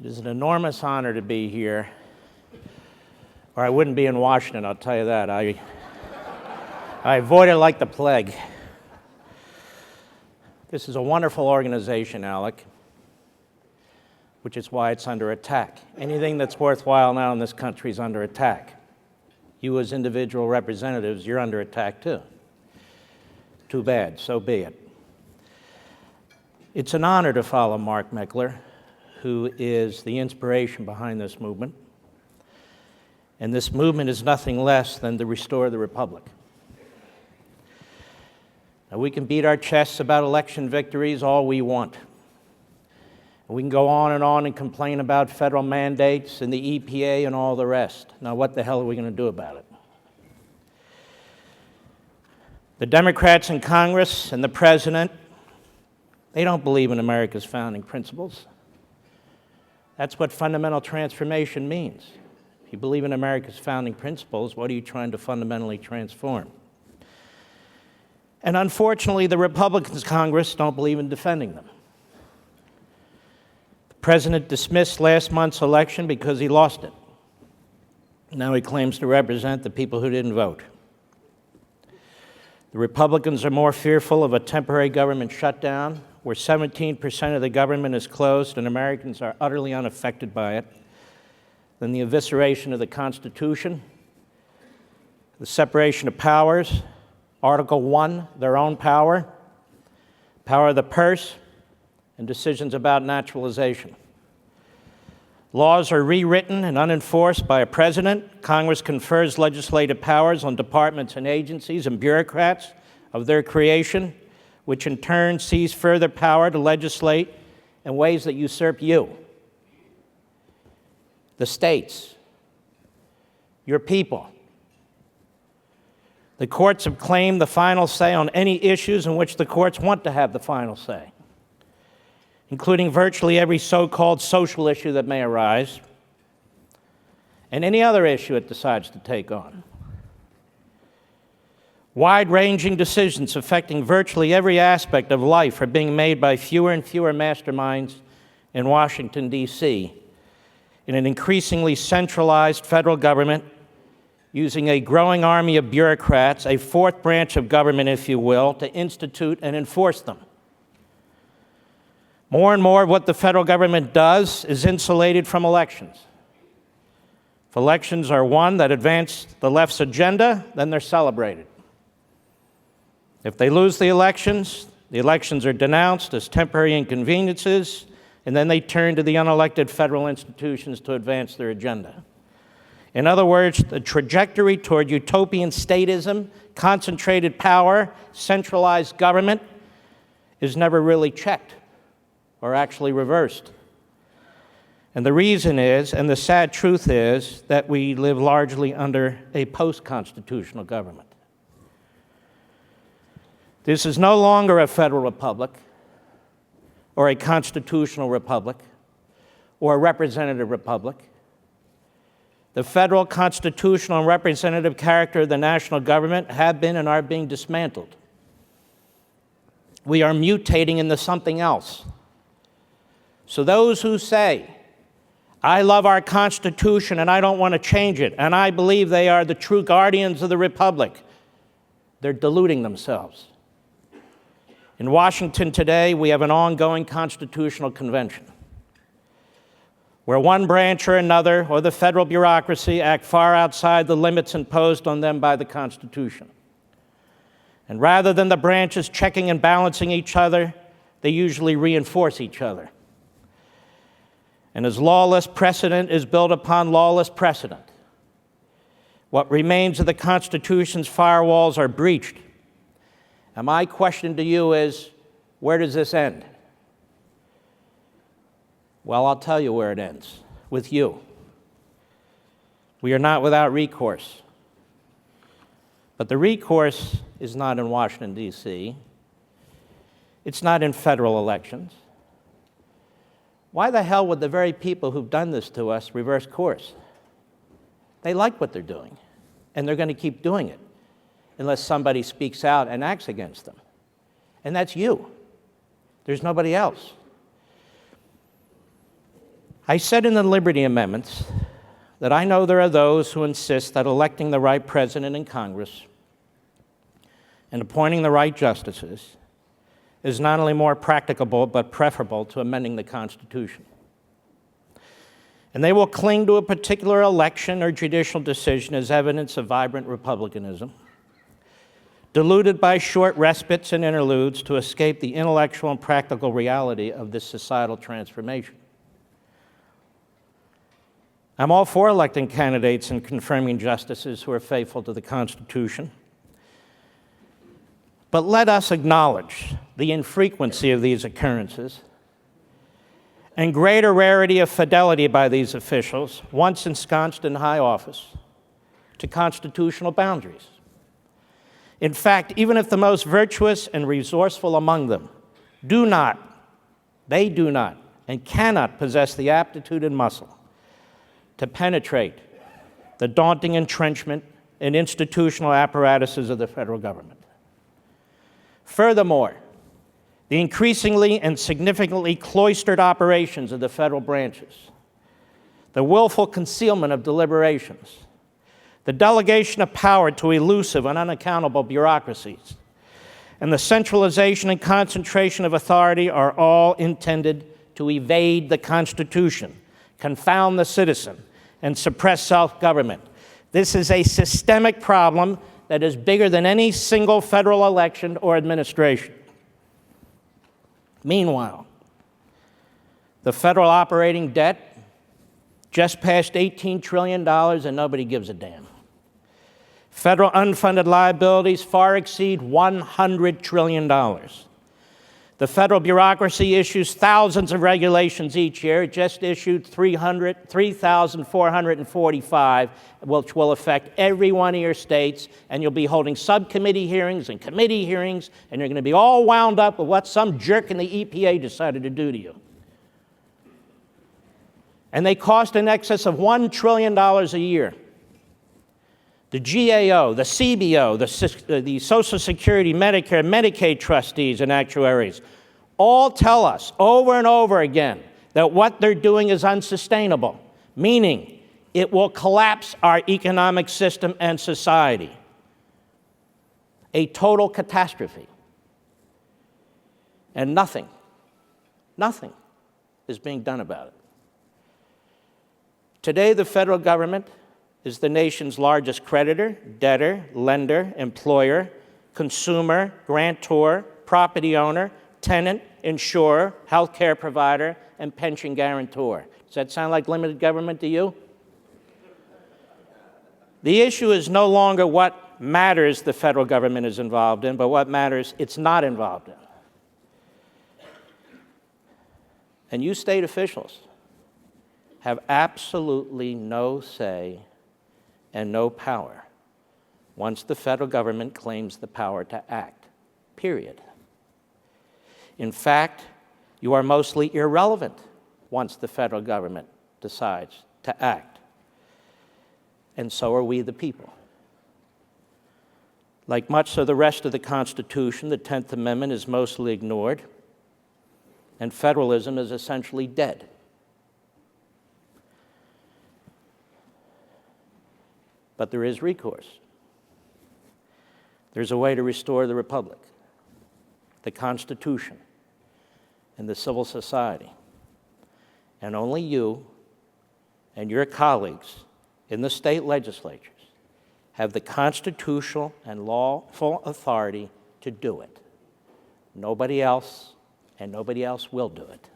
It is an enormous honor to be here, or I wouldn't be in Washington, I'll tell you that. I avoid it like the plague. This is a wonderful organization, ALEC, which is why it's under attack. Anything that's worthwhile now in this country is under attack. You as individual representatives, you're under attack too. Too bad, so be it. It's an honor to follow Mark Meckler, who is the inspiration behind this movement. And this movement is nothing less than to restore the Republic. Now, we can beat our chests about election victories all we want. We can go on and complain about federal mandates and the EPA and all the rest. Now, what the hell are we going to do about it? The Democrats in Congress and the President, they don't believe in America's founding principles. That's what fundamental transformation means. If you believe in America's founding principles, what are you trying to fundamentally transform? And unfortunately, the Republicans in Congress don't believe in defending them. The President dismissed last month's election because he lost it. Now he claims to represent the people who didn't vote. The Republicans are more fearful of a temporary government shutdown, where 17% of the government is closed and Americans are utterly unaffected by it, than the evisceration of the Constitution, the separation of powers, Article 1, their own power, power of the purse, and decisions about naturalization. Laws are rewritten and unenforced by a president. Congress confers legislative powers on departments and agencies and bureaucrats of their creation, which in turn seize further power to legislate in ways that usurp you, the states, your people. The courts have claimed the final say on any issues in which the courts want to have the final say, including virtually every so-called social issue that may arise, and any other issue it decides to take on. Wide-ranging decisions affecting virtually every aspect of life are being made by fewer and fewer masterminds in Washington, D.C., in an increasingly centralized federal government, using a growing army of bureaucrats, a fourth branch of government, if you will, to institute and enforce them. More and more of what the federal government does is insulated from elections. If elections are won that advance the left's agenda, then they're celebrated. If they lose the elections are denounced as temporary inconveniences, and then they turn to the unelected federal institutions to advance their agenda. In other words, the trajectory toward utopian statism, concentrated power, centralized government is never really checked or actually reversed. And the reason is, and the sad truth is, that we live largely under a post-constitutional government. This is no longer a federal republic, or a constitutional republic, or a representative republic. The federal, constitutional, and representative character of the national government have been and are being dismantled. We are mutating into something else. So those who say, I love our Constitution and I don't want to change it, and I believe they are the true guardians of the Republic, they're deluding themselves. In Washington today, we have an ongoing constitutional convention where one branch or another, or the federal bureaucracy, act far outside the limits imposed on them by the Constitution. And rather than the branches checking and balancing each other, they usually reinforce each other. And as lawless precedent is built upon lawless precedent, what remains of the Constitution's firewalls are breached. And my question to you is, where does this end? Well, I'll tell you where it ends, with you. We are not without recourse. But the recourse is not in Washington, D.C. It's not in federal elections. Why the hell would the very people who've done this to us reverse course? They like what they're doing, and they're going to keep doing it unless somebody speaks out and acts against them. And that's you. There's nobody else. I said in the Liberty Amendments that I know there are those who insist that electing the right president and Congress and appointing the right justices is not only more practicable but preferable to amending the Constitution. And they will cling to a particular election or judicial decision as evidence of vibrant republicanism, diluted by short respites and interludes to escape the intellectual and practical reality of this societal transformation. I'm all for electing candidates and confirming justices who are faithful to the Constitution. But let us acknowledge the infrequency of these occurrences and greater rarity of fidelity by these officials, once ensconced in high office, to constitutional boundaries. In fact, even if the most virtuous and resourceful among them do not, and cannot possess the aptitude and muscle to penetrate the daunting entrenchment and institutional apparatuses of the federal government. Furthermore, the increasingly and significantly cloistered operations of the federal branches, the willful concealment of deliberations, the delegation of power to elusive and unaccountable bureaucracies, and the centralization and concentration of authority are all intended to evade the Constitution, confound the citizen, and suppress self-government. This is a systemic problem that is bigger than any single federal election or administration. Meanwhile, the federal operating debt just passed $18 trillion and nobody gives a damn. Federal unfunded liabilities far exceed $100 trillion. The federal bureaucracy issues thousands of regulations each year. It just issued 3,445, which will affect every one of your states, and you'll be holding subcommittee hearings and committee hearings, and you're going to be all wound up with what some jerk in the EPA decided to do to you. And they cost in excess of $1 trillion a year. The GAO, the CBO, the Social Security, Medicare, Medicaid trustees and actuaries all tell us over and over again that what they're doing is unsustainable, meaning it will collapse our economic system and society. A total catastrophe. And nothing is being done about it. Today, the federal government is the nation's largest creditor, debtor, lender, employer, consumer, grantor, property owner, tenant, insurer, health care provider, and pension guarantor. Does that sound like limited government to you? The issue is no longer what matters the federal government is involved in, but what matters it's not involved in. And you state officials have absolutely no say and no power once the federal government claims the power to act, period. In fact, you are mostly irrelevant once the federal government decides to act. And so are we, the people. Like much of the rest of the Constitution, the 10th Amendment is mostly ignored, and federalism is essentially dead. But there is recourse. There's a way to restore the Republic, the Constitution, and the civil society. And only you and your colleagues in the state legislatures have the constitutional and lawful authority to do it. Nobody else, and nobody else will do it.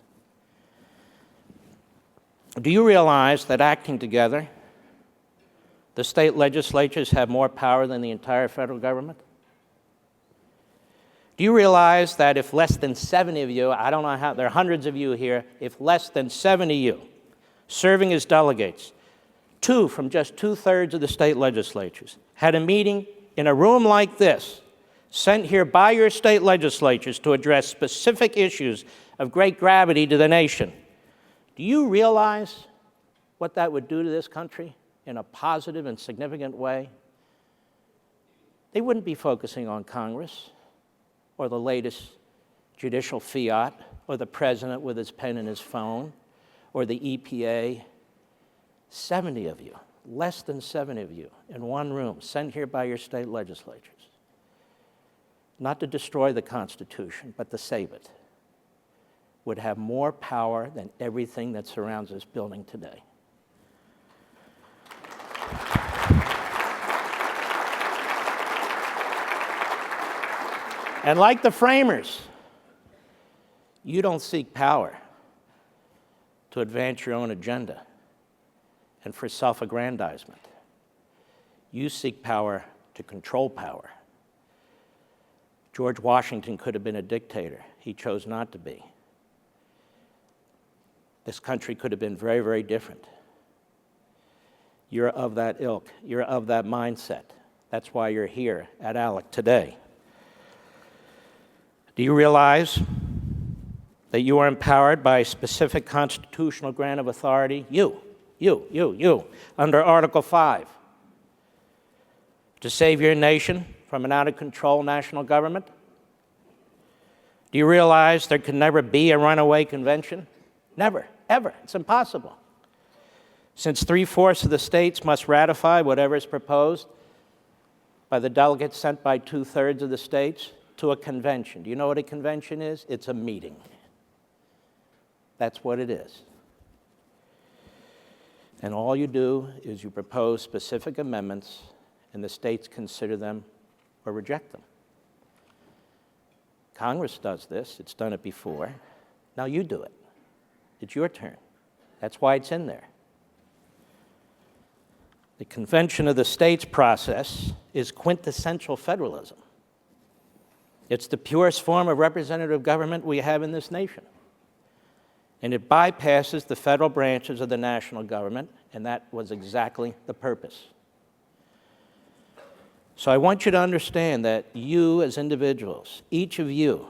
Do you realize that acting together, the state legislatures have more power than the entire federal government? Do you realize that if less than 70 of you, I don't know how, there are hundreds of you here, if less than 70 of you serving as delegates, two from just 2/3 of the state legislatures, had a meeting in a room like this, sent here by your state legislatures to address specific issues of great gravity to the nation, do you realize what that would do to this country in a positive and significant way? They wouldn't be focusing on Congress or the latest judicial fiat or the president with his pen and his phone or the EPA, 70 of you, less than 70 of you, in one room, sent here by your state legislatures, not to destroy the Constitution, but to save it, would have more power than everything that surrounds this building today. And like the framers, you don't seek power to advance your own agenda and for self-aggrandizement. You seek power to control power. George Washington could have been a dictator. He chose not to be. This country could have been very, very different. You're of that ilk. You're of that mindset. That's why you're here at ALEC today. Do you realize that you are empowered by a specific constitutional grant of authority? You, under Article 5, to save your nation from an out-of-control national government? Do you realize there can never be a runaway convention? Never, ever. It's impossible. Since 3/4 of the states must ratify whatever is proposed by the delegates sent by 2/3 of the states to a convention. Do you know what a convention is? It's a meeting. That's what it is. And all you do is you propose specific amendments, and the states consider them or reject them. Congress does this. It's done it before. Now you do it. It's your turn. That's why it's in there. The Convention of the States process is quintessential federalism. It's the purest form of representative government we have in this nation. And it bypasses the federal branches of the national government, and that was exactly the purpose. So I want you to understand that you as individuals, each of you,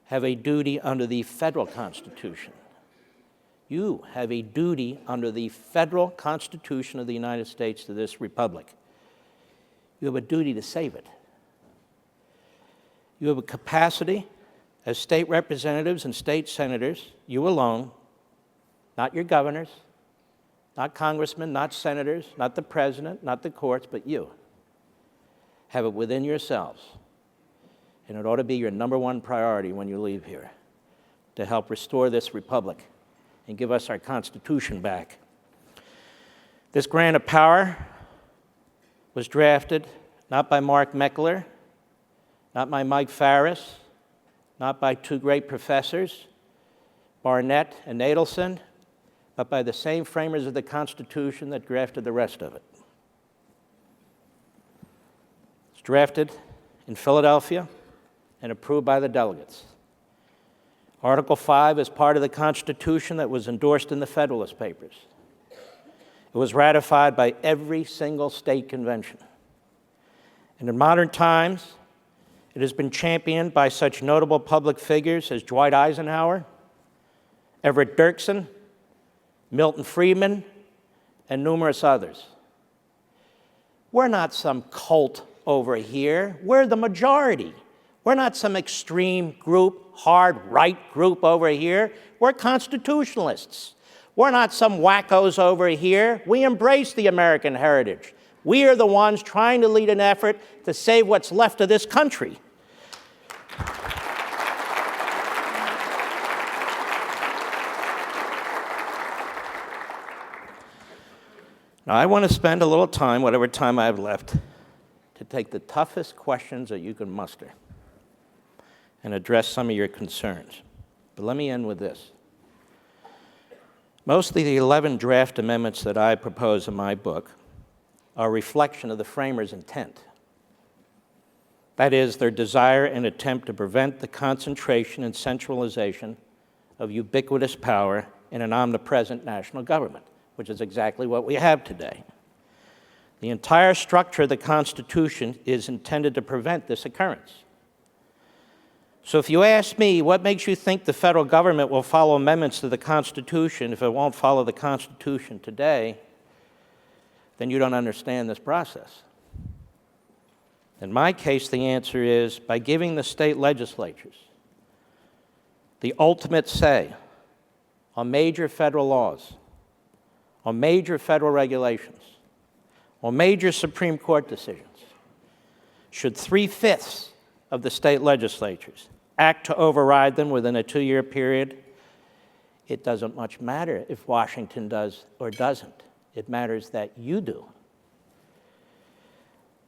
have a duty under the federal Constitution. You have a duty under the federal Constitution of the United States to this republic. You have a duty to save it. You have a capacity as state representatives and state senators, you alone, not your governors, not congressmen, not senators, not the president, not the courts, but you have it within yourselves. And it ought to be your number one priority when you leave here, to help restore this republic and give us our Constitution back. This grant of power was drafted not by Mark Meckler, not by Mike Farris, not by two great professors, Barnett and Adelson, but by the same framers of the Constitution that drafted the rest of it. It's drafted in Philadelphia and approved by the delegates. Article 5 is part of the Constitution that was endorsed in the Federalist Papers. It was ratified by every single state convention. And in modern times, it has been championed by such notable public figures as Dwight Eisenhower, Everett Dirksen, Milton Friedman, and numerous others. We're not some cult over here. We're the majority. We're not some extreme group, hard right group over here. We're constitutionalists. We're not some wackos over here. We embrace the American heritage. We are the ones trying to lead an effort to save what's left of this country. Now, I want to spend a little time, whatever time I have left, to take the toughest questions that you can muster and address some of your concerns. But let me end with this. Most of the 11 draft amendments that I propose in my book are a reflection of the framers' intent. That is, their desire and attempt to prevent the concentration and centralization of ubiquitous power in an omnipresent national government, which is exactly what we have today. The entire structure of the Constitution is intended to prevent this occurrence. So if you ask me, what makes you think the federal government will follow amendments to the Constitution if it won't follow the Constitution today, then you don't understand this process. In my case, the answer is by giving the state legislatures the ultimate say on major federal laws, on major federal regulations, on major Supreme Court decisions, should 3/5 of the state legislatures act to override them within a 2-year period, it doesn't much matter if Washington does or doesn't. It matters that you do.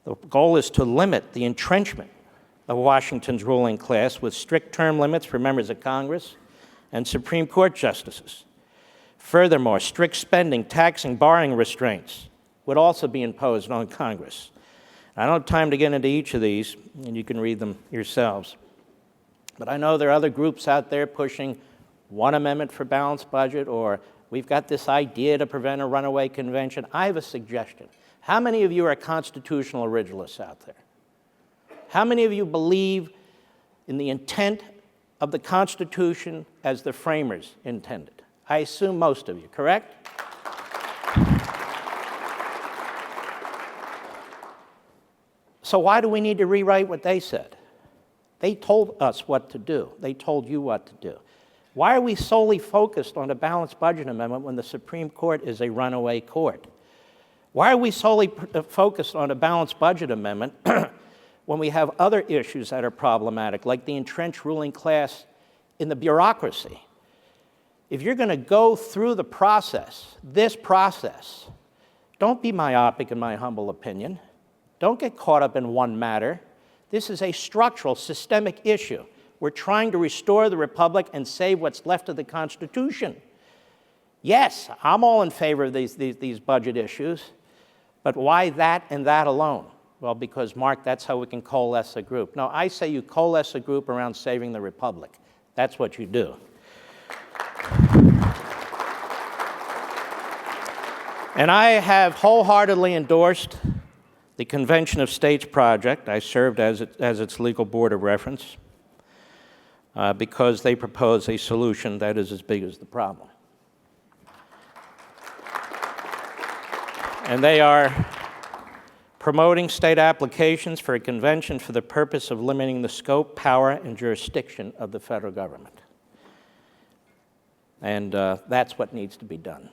The goal is to limit the entrenchment of Washington's ruling class with strict term limits for members of Congress and Supreme Court justices. Furthermore, strict spending, taxing, borrowing restraints would also be imposed on Congress. I don't have time to get into each of these, and you can read them yourselves. But I know there are other groups out there pushing one amendment for balanced budget, or we've got this idea to prevent a runaway convention. I have a suggestion. How many of you are constitutional originalists out there? How many of you believe in the intent of the Constitution as the framers intended? I assume most of you, correct? So why do we need to rewrite what they said? They told us what to do. They told you what to do. Why are we solely focused on a balanced budget amendment when the Supreme Court is a runaway court? Why are we solely focused on a balanced budget amendment when we have other issues that are problematic, like the entrenched ruling class in the bureaucracy? If you're going to go through the process, this process, don't be myopic in my humble opinion. Don't get caught up in one matter. This is a structural, systemic issue. We're trying to restore the Republic and save what's left of the Constitution. Yes, I'm all in favor of these budget issues, but why that and that alone? Well, because, Mark, that's how we can coalesce a group. No, I say you coalesce a group around saving the Republic. That's what you do. And I have wholeheartedly endorsed the Convention of States project. I served as its legal board of reference because they propose a solution that is as big as the problem. And they are promoting state applications for a convention for the purpose of limiting the scope, power, and jurisdiction of the federal government. And that's what needs to be done.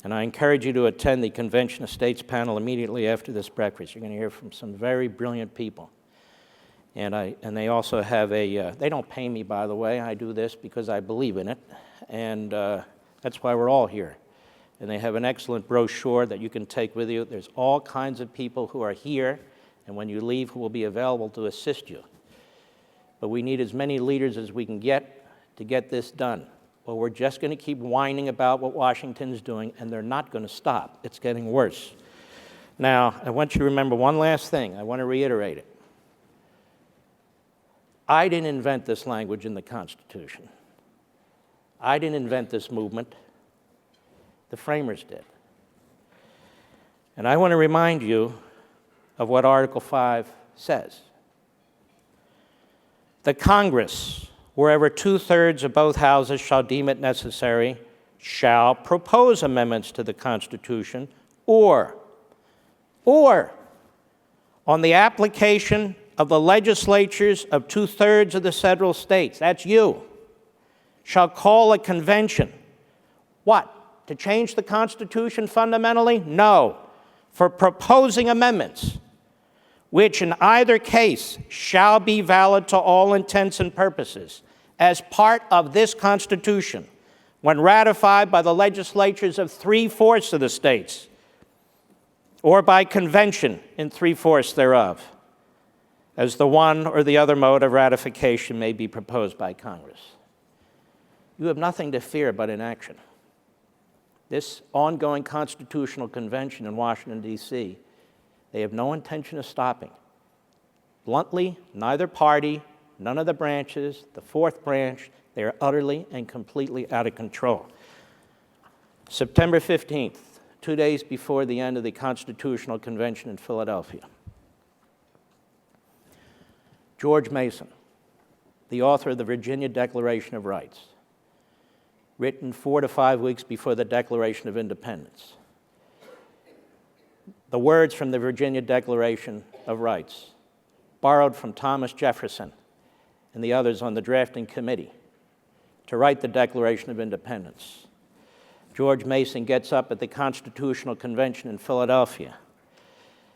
And I encourage you to attend the Convention of States panel immediately after this breakfast. You're going to hear from some very brilliant people. And they also have they don't pay me, by the way. I do this because I believe in it. And that's why we're all here. And they have an excellent brochure that you can take with you. There's all kinds of people who are here, and when you leave, who will be available to assist you. But we need as many leaders as we can get to get this done. Well, we're just going to keep whining about what Washington's doing, and they're not going to stop. It's getting worse. Now, I want you to remember one last thing. I want to reiterate it. I didn't invent this language in the Constitution. I didn't invent this movement. The framers did. And I want to remind you of what Article 5 says. The Congress, wherever 2/3 of both houses shall deem it necessary, shall propose amendments to the Constitution or on the application of the legislatures of 2/3 of the several states, that's you, shall call a convention. What? To change the Constitution fundamentally? No. For proposing amendments, which in either case shall be valid to all intents and purposes as part of this Constitution when ratified by the legislatures of 3/4 of the states or by convention in 3/4 thereof, as the one or the other mode of ratification may be proposed by Congress. You have nothing to fear but inaction. This ongoing constitutional convention in Washington, D.C., they have no intention of stopping. Bluntly, neither party, none of the branches, the fourth branch, they are utterly and completely out of control. September 15th, 2 days before the end of the Constitutional Convention in Philadelphia, George Mason, the author of the Virginia Declaration of Rights, written 4 to 5 weeks before the Declaration of Independence. The words from the Virginia Declaration of Rights, borrowed from Thomas Jefferson and the others on the drafting committee, to write the Declaration of Independence. George Mason gets up at the Constitutional Convention in Philadelphia.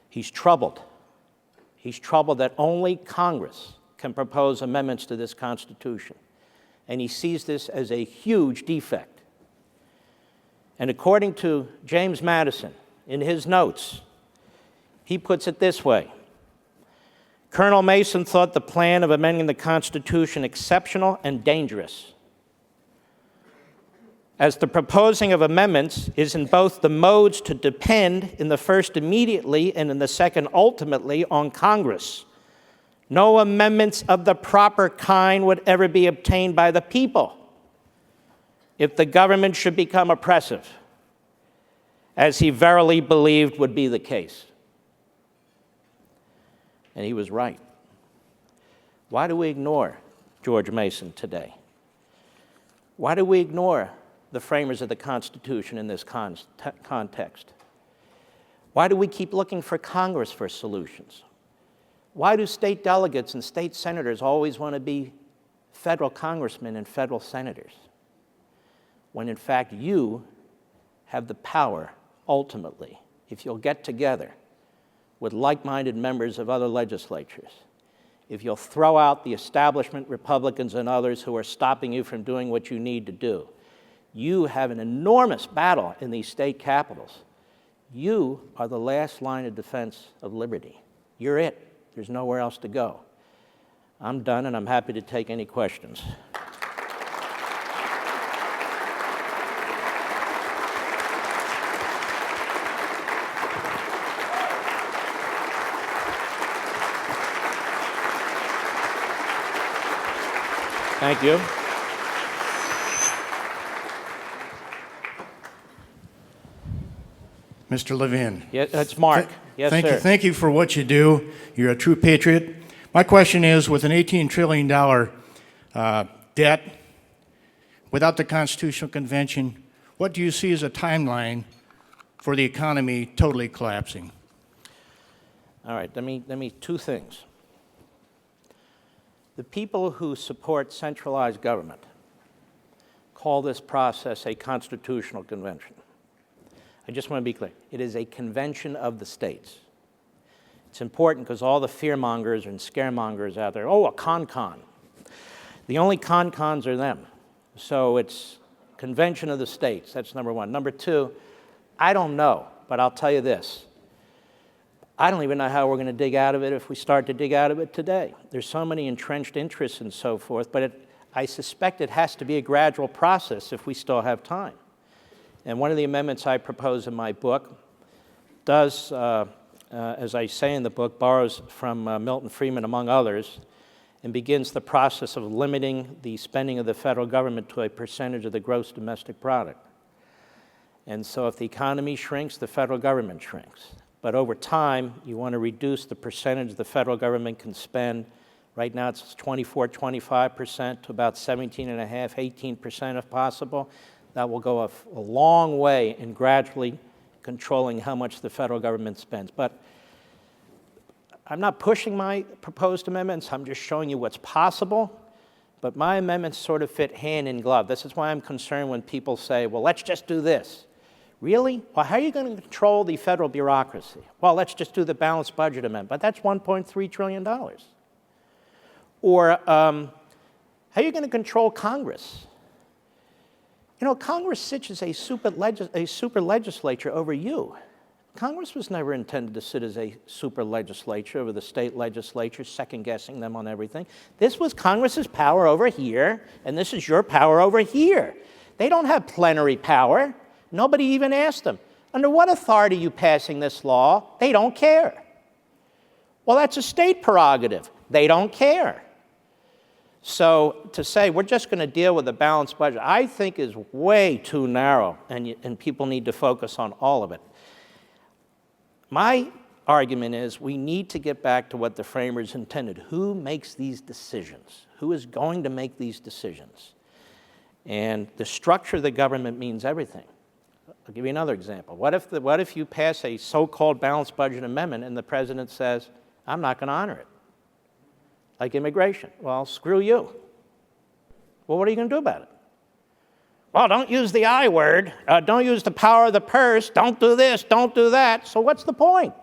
He's troubled. He's troubled that only Congress can propose amendments to this Constitution. And he sees this as a huge defect. And according to James Madison, in his notes, he puts it this way: Colonel Mason thought the plan of amending the Constitution exceptional and dangerous, as the proposing of amendments is in both the modes to depend in the first immediately and in the second ultimately on Congress. No amendments of the proper kind would ever be obtained by the people if the government should become oppressive, as he verily believed would be the case. And he was right. Why do we ignore George Mason today? Why do we ignore the framers of the Constitution in this context? Why do we keep looking for Congress for solutions? Why do state delegates and state senators always want to be federal congressmen and federal senators, when in fact you have the power ultimately, if you'll get together with like-minded members of other legislatures, if you'll throw out the establishment Republicans and others who are stopping you from doing what you need to do. You have an enormous battle in these state capitals. You are the last line of defense of liberty. You're it. There's nowhere else to go. I'm done, and I'm happy to take any questions. Thank you. Mr. Levin. Yeah, that's Mark. Yes, sir. Thank you for what you do. You're a true patriot. My question is, with an $18 trillion debt, without the Constitutional Convention, what do you see as a timeline for the economy totally collapsing? All right, let me two things. The people who support centralized government call this process a constitutional convention. I just want to be clear. It is a convention of the states. It's important because all the fearmongers and scaremongers out there, a con-con. The only con-cons are them. So it's convention of the states. That's number one. Number two, I don't know, but I'll tell you this. I don't even know how we're going to dig out of it if we start to dig out of it today. There's so many entrenched interests and so forth, but I suspect it has to be a gradual process if we still have time. And one of the amendments I propose in my book does, as I say in the book, borrows from Milton Friedman, among others, and begins the process of limiting the spending of the federal government to a percentage of the gross domestic product. And so if the economy shrinks, the federal government shrinks. But over time, you want to reduce the percentage the federal government can spend. Right now, it's 24, 25% to about 17.5%, 18% if possible. That will go a long way in gradually controlling how much the federal government spends. But I'm not pushing my proposed amendments. I'm just showing you what's possible. But my amendments sort of fit hand in glove. This is why I'm concerned when people say, well, let's just do this. Really? Well, how are you going to control the federal bureaucracy? Well, let's just do the balanced budget amendment. But that's $1.3 trillion. Or how are you going to control Congress? You know, Congress sits as a super legislature over you. Congress was never intended to sit as a super legislature over the state legislatures, second-guessing them on everything. This was Congress's power over here, and this is your power over here. They don't have plenary power. Nobody even asked them, under what authority are you passing this law? They don't care. Well, that's a state prerogative. They don't care. So to say we're just going to deal with a balanced budget, I think is way too narrow, and people need to focus on all of it. My argument is we need to get back to what the framers intended. Who makes these decisions? Who is going to make these decisions? And the structure of the government means everything. I'll give you another example. What if you pass a so-called balanced budget amendment and the president says, I'm not going to honor it? Like immigration. Well, screw you. Well, what are you going to do about it? well, don't use the I word, don't use the power of the purse, don't do this, don't do that. So what's the point?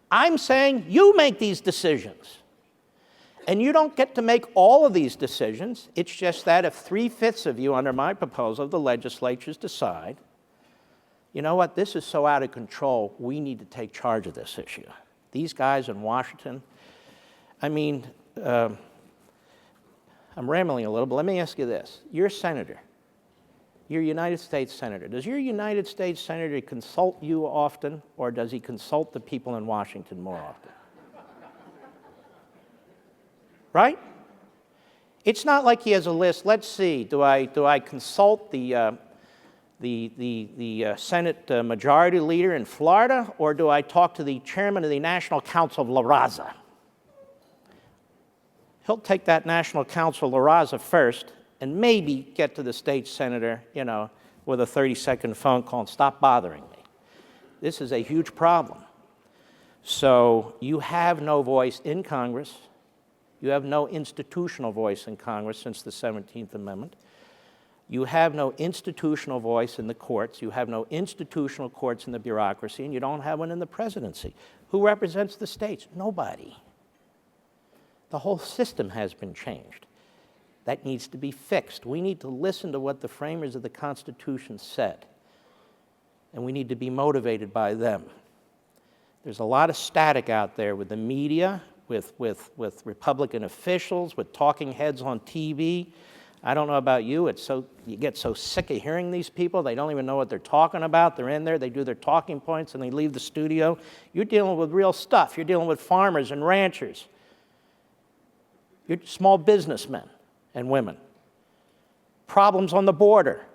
I'm saying you make these decisions. And you don't get to make all of these decisions. It's just that if 3/5 of you, under my proposal, the legislatures decide, you know what, this is so out of control, we need to take charge of this issue. These guys in Washington, I mean, I'm rambling a little, but let me ask you this. You're a senator. You're a United States senator. Does your United States senator consult you often, or does he consult the people in Washington more often? Right? It's not like he has a list. Let's see. Do I consult the Senate Majority Leader in Florida, or do I talk to the chairman of the National Council of La Raza? He'll take that National Council of La Raza first, and maybe get to the state senator, you know, with a 30-second phone call and stop bothering me. This is a huge problem. So you have no voice in Congress. You have no institutional voice in Congress since the 17th Amendment. You have no institutional voice in the courts. You have no institutional courts in the bureaucracy, and you don't have one in the presidency. Who represents the states? Nobody. The whole system has been changed. That needs to be fixed. We need to listen to what the framers of the Constitution said, and we need to be motivated by them. There's a lot of static out there with the media, with Republican officials, with talking heads on TV. I don't know about you, you get so sick of hearing these people, they don't even know what they're talking about. They're in there, they do their talking points, and they leave the studio. You're dealing with real stuff. You're dealing with farmers and ranchers. You're small businessmen and women. Problems on the border.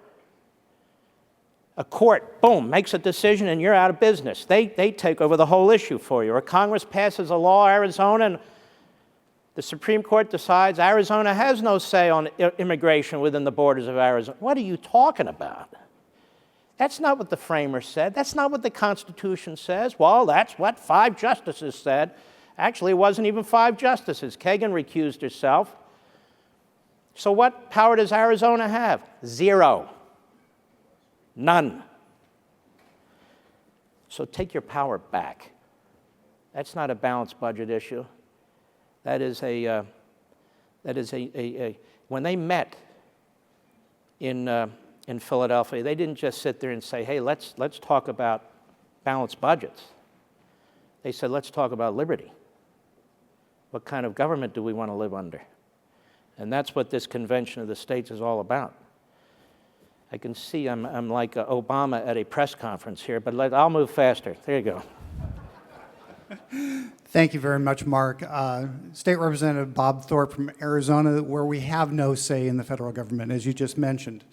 A court, boom, makes a decision and you're out of business. They take over the whole issue for you. Or Congress passes a law, Arizona, and the Supreme Court decides Arizona has no say on immigration within the borders of Arizona. What are you talking about? That's not what the framers said. That's not what the Constitution says. Well, that's what 5 justices said. Actually, it wasn't even 5 justices. Kagan recused herself. So what power does Arizona have? 0. None. So take your power back. That's not a balanced budget issue. That is when they met in Philadelphia, they didn't just sit there and say, hey, let's talk about balanced budgets. They said, let's talk about liberty. What kind of government do we want to live under? And that's what this convention of the states is all about. I can see I'm like Obama at a press conference here, but I'll move faster. There you go. Thank you very much, Mark. State Representative Bob Thorpe from Arizona, where we have no say in the federal government, as you just mentioned.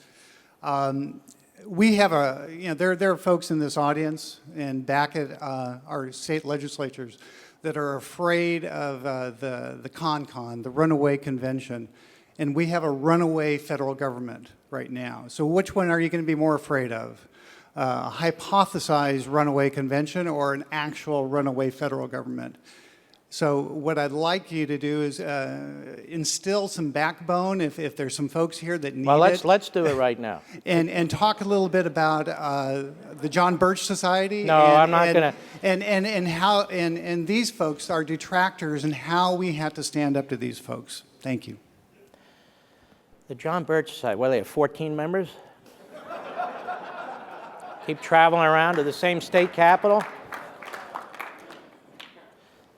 We have there are folks in this audience and back at our state legislatures that are afraid of the con, the runaway convention. And we have a runaway federal government right now. So which one are you going to be more afraid of? A hypothesized runaway convention or an actual runaway federal government? So what I'd like you to do is instill some backbone if there's some folks here that need it. Let's do it right now. And talk a little bit about the John Birch Society. No, I'm not going to. And how and these folks are detractors and how we have to stand up to these folks. Thank you. The John Birch Society, what do they have, 14 members? Keep traveling around to the same state capital? I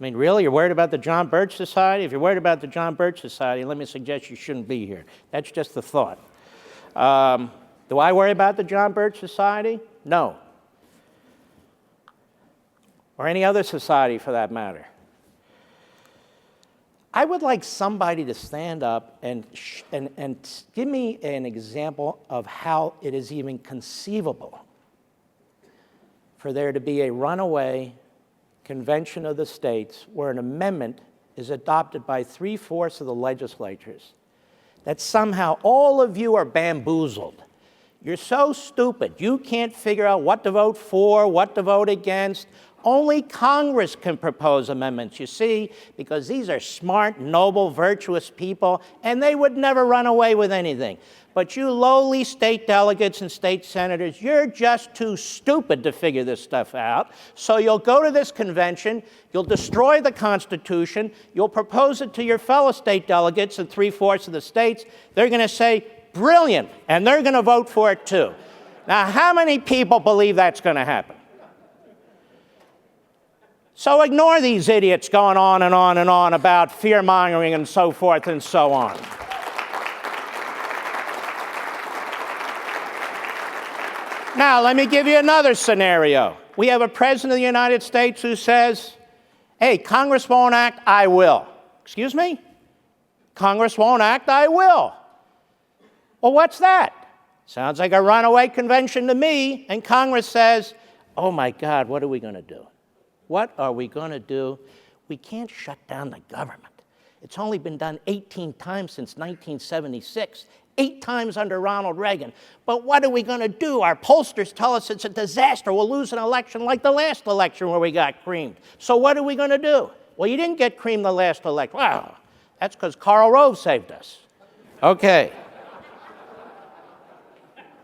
mean, really, you're worried about the John Birch Society? If you're worried about the John Birch Society, let me suggest you shouldn't be here. That's just the thought. Do I worry about the John Birch Society? No. Or any other society for that matter. I would like somebody to stand up and give me an example of how it is even conceivable for there to be a runaway convention of the states where an amendment is adopted by 3/4 of the legislatures, that somehow all of you are bamboozled. You're so stupid. You can't figure out what to vote for, what to vote against. Only Congress can propose amendments, you see, because these are smart, noble, virtuous people, and they would never run away with anything. But you lowly state delegates and state senators, you're just too stupid to figure this stuff out. So you'll go to this convention, you'll destroy the Constitution, you'll propose it to your fellow state delegates in 3/4 of the states. They're going to say, brilliant, and they're going to vote for it too. Now, how many people believe that's going to happen? So ignore these idiots going on and on and on about fear-mongering and so forth and so on. Now, let me give you another scenario. We have a president of the United States who says, hey, Congress won't act, I will. Excuse me? Congress won't act, I will. Well, what's that? Sounds like a runaway convention to me, and Congress says, oh my God, what are we going to do? What are we going to do? We can't shut down the government. It's only been done 18 times since 1976, 8 times under Ronald Reagan. But what are we going to do? Our pollsters tell us it's a disaster. We'll lose an election like the last election where we got creamed. So what are we going to do? Well, you didn't get creamed the last election. Wow, that's because Karl Rove saved us. Okay.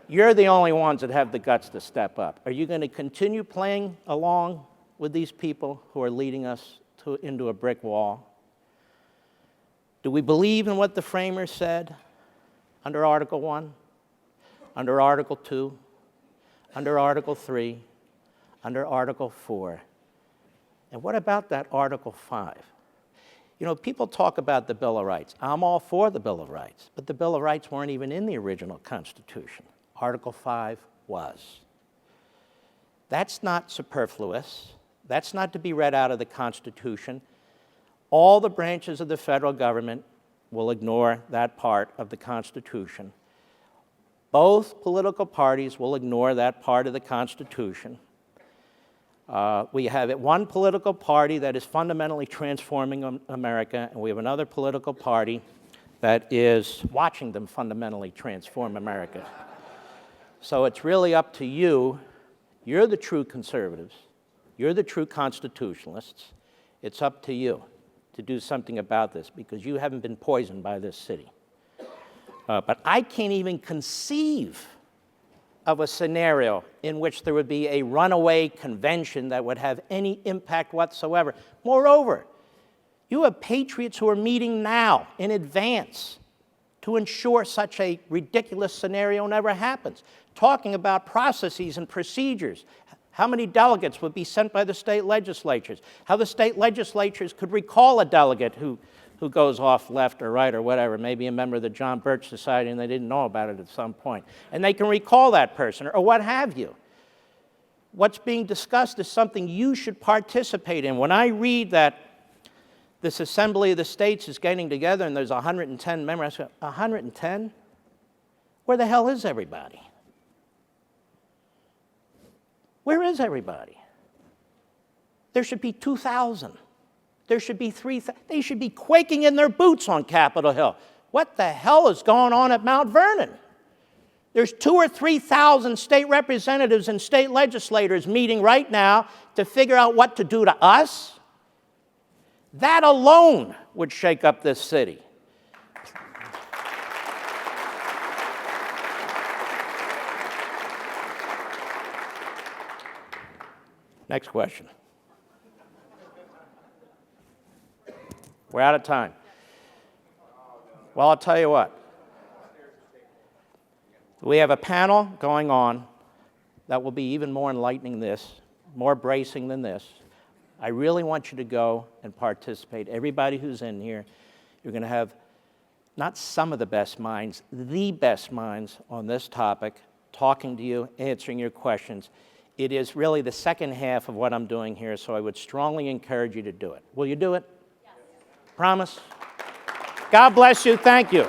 You're the only ones that have the guts to step up. Are you going to continue playing along with these people who are leading us into a brick wall? Do we believe in what the framers said under Article 1, under Article 2, under Article 3, under Article 4? And what about that Article 5? You know, people talk about the Bill of Rights. I'm all for the Bill of Rights, but the Bill of Rights weren't even in the original Constitution. Article 5 was. That's not superfluous. That's not to be read out of the Constitution. All the branches of the federal government will ignore that part of the Constitution. Both political parties will ignore that part of the Constitution. We have one political party that is fundamentally transforming America, and we have another political party that is watching them fundamentally transform America. So it's really up to you. You're the true conservatives. You're the true constitutionalists. It's up to you to do something about this because you haven't been poisoned by this city. But I can't even conceive of a scenario in which there would be a runaway convention that would have any impact whatsoever. Moreover, you have patriots who are meeting now in advance to ensure such a ridiculous scenario never happens, talking about processes and procedures, how many delegates would be sent by the state legislatures, how the state legislatures could recall a delegate who goes off left or right or whatever, maybe a member of the John Birch Society and they didn't know about it at some point. And they can recall that person or what have you. What's being discussed is something you should participate in. When I read that this Assembly of the States is getting together and there's 110 members, I say, 110? Where the hell is everybody? Where is everybody? There should be 2,000. There should be 3,000. They should be quaking in their boots on Capitol Hill. What the hell is going on at Mount Vernon? There's 2,000 or 3,000 state representatives and state legislators meeting right now to figure out what to do to us. That alone would shake up this city. Next question. We're out of time. Well, I'll tell you what. We have a panel going on that will be even more enlightening than this, more bracing than this. I really want you to go and participate. Everybody who's in here, you're going to have not some of the best minds, the best minds on this topic, talking to you, answering your questions. It is really the second half of what I'm doing here, so I would strongly encourage you to do it. Will you do it? Yes. Promise? God bless you. Thank you.